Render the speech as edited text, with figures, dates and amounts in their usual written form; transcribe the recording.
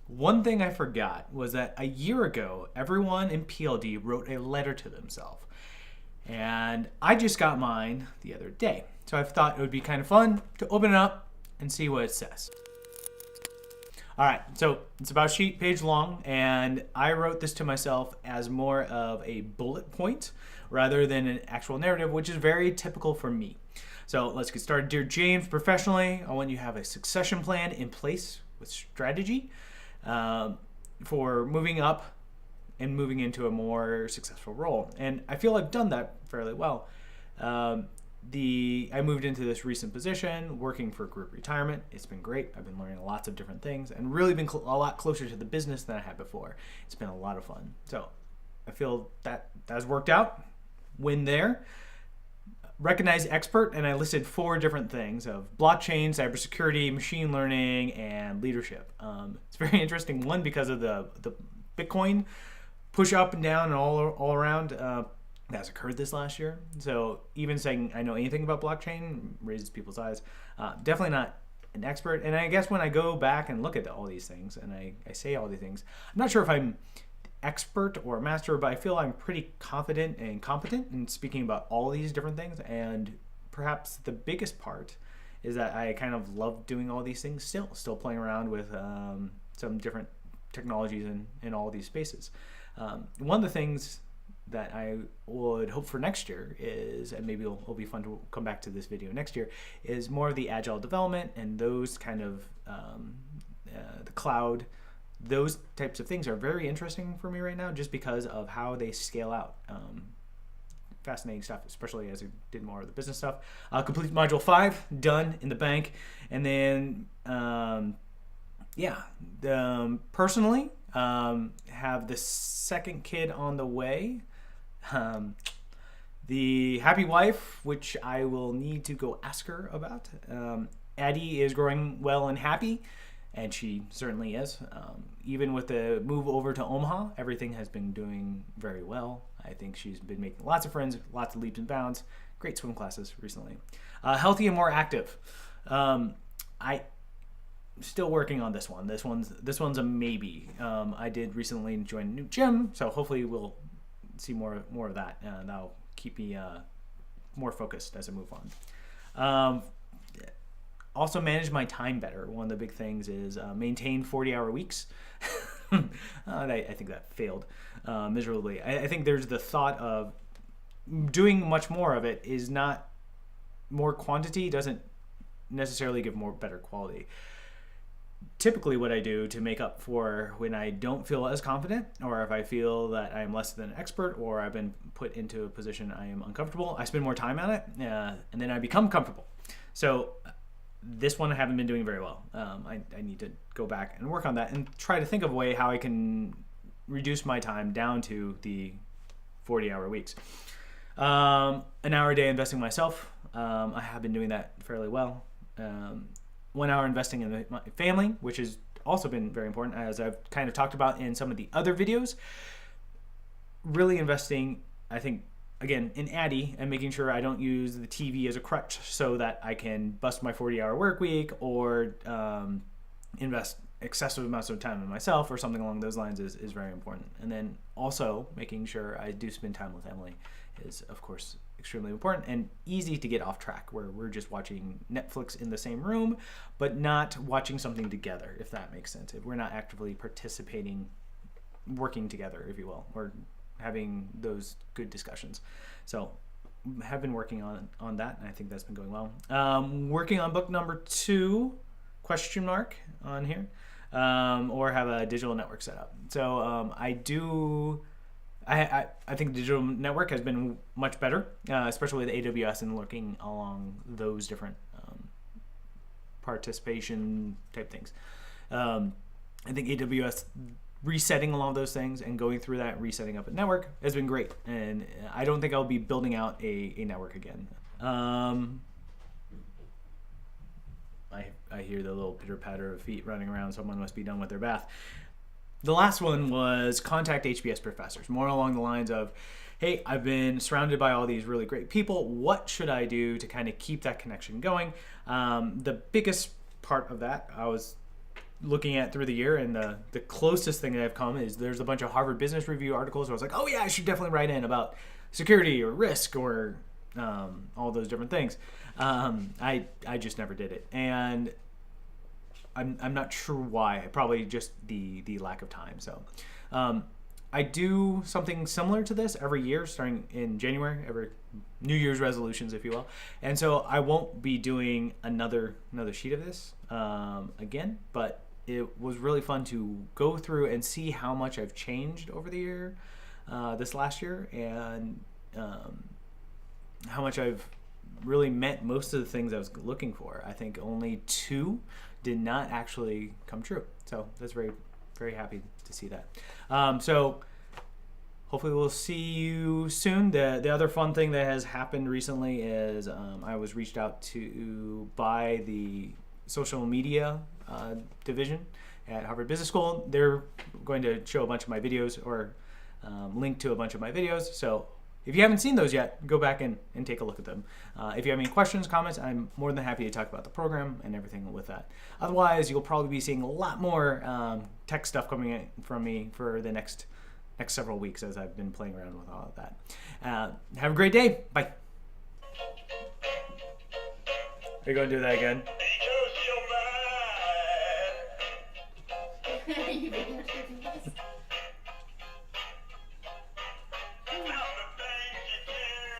One thing I forgot was that a year ago, everyone in PLD wrote a letter to themselves. And I just got mine the other day. So I thought it would be kind of fun to open it up and see what it says. All right, so it's about a sheet page long, and I wrote this to myself as more of a bullet point rather than an actual narrative, which is very typical for me. So let's get started. Dear James, professionally, I want you to have a succession plan in place with strategy for moving up and moving into a more successful role. And I feel I've done that fairly well. I moved into this recent position working for group retirement. It's been great. I've been learning lots of different things and really been a lot closer to the business than I had before. It's been a lot of fun. So I feel that has worked out. Win there. Recognized expert, and I listed 4 different things of blockchain, cybersecurity, machine learning, and leadership. It's very interesting. One, because of the Bitcoin push up and down and all around that's occurred this last year. So even saying I know anything about blockchain raises people's eyes. Definitely not an expert. And I guess when I go back and look at all these things and I say all these things, I'm not sure if I'm expert or master, but I feel I'm pretty confident and competent in speaking about all these different things. And perhaps the biggest part is that I kind of love doing all these things still playing around with some different technologies in all these spaces. One of the things that I would hope for next year is, and maybe it'll be fun to come back to this video next year, is more of the agile development and those kind of the cloud. Those types of things are very interesting for me right now just because of how they scale out. Fascinating stuff, especially as I did more of the business stuff. Complete module 5, done, in the bank. And then, personally, have the second kid on the way. The happy wife, which I will need to go ask her about. Addie is growing well and happy, and she certainly is. Even with the move over to Omaha, everything has been doing very well. I think she's been making lots of friends, lots of leaps and bounds, great swim classes recently. Healthy and more active. I still working on this one. This one's a maybe. I did recently join a new gym, so hopefully we'll see more of that, and that'll keep me more focused as I move on. Also manage my time better. One of the big things is maintain 40-hour weeks. I think that failed miserably. I think there's the thought of doing much more of it is not more quantity, doesn't necessarily give more better quality. Typically what I do to make up for when I don't feel as confident, or if I feel that I'm less than an expert, or I've been put into a position I am uncomfortable, I spend more time on it, and then I become comfortable. So this one I haven't been doing very well. I need to go back and work on that and try to think of a way how I can reduce my time down to the 40-hour weeks. An hour a day investing in myself. I have been doing that fairly well. 1 hour investing in my family, which has also been very important, as I've kind of talked about in some of the other videos. Really investing, I think, again, in Addie, and making sure I don't use the TV as a crutch so that I can bust my 40-hour work week or invest excessive amounts of time in myself or something along those lines is very important. And then also making sure I do spend time with Emily is, of course, extremely important and easy to get off track, where we're just watching Netflix in the same room, but not watching something together, if that makes sense. If we're not actively participating, working together, if you will, or having those good discussions. So have been working on that, and I think that's been going well. Working on book number 2, question mark on here, or have a digital network set up. So I think the digital network has been much better, especially with AWS and looking along those different participation type things. I think AWS resetting a lot of those things and going through that, resetting up a network has been great. And I don't think I'll be building out a network again. I hear the little pitter patter of feet running around. Someone must be done with their bath. The last one was contact HBS professors, more along the lines of, hey, I've been surrounded by all these really great people. What should I do to kind of keep that connection going? The biggest part of that, I was looking at through the year, and the closest thing that I've come is there's a bunch of Harvard Business Review articles where I was like, oh yeah, I should definitely write in about security or risk or all those different things. I just never did it, and I'm not sure why. Probably just the lack of time. So I do something similar to this every year, starting in January, every New Year's resolutions, if you will. And so I won't be doing another sheet of this again, but it was really fun to go through and see how much I've changed over the year, this last year, and how much I've really met most of the things I was looking for. I think only 2 did not actually come true. So that's very, very happy to see that. So hopefully we'll see you soon. The other fun thing that has happened recently is I was reached out to by the social media division at Harvard Business School. They're going to show a bunch of my videos, or link to a bunch of my videos. So if you haven't seen those yet, go back and take a look at them. If you have any questions, comments, I'm more than happy to talk about the program and everything with that. Otherwise, you'll probably be seeing a lot more tech stuff coming in from me for the next several weeks as I've been playing around with all of that. Have a great day. Bye. Are you going to do that again?